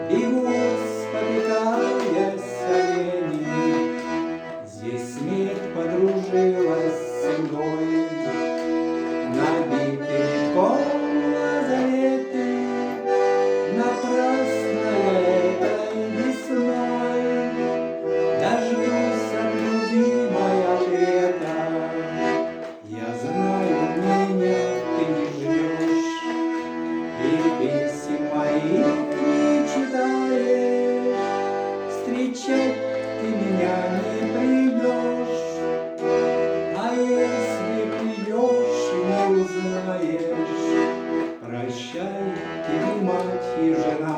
Бегут, спотыкаясь олени. Здесь смерть подружилась с мной. Набиты битком лазареты, напрасно этой весной. Дождусь от любимой ответа. Я знаю, меня ты не ждешь, и песен моих не читаешь. Встречать ты меня не придешь, а если придешь, не узнаешь. Прощай, ты, мать и жена.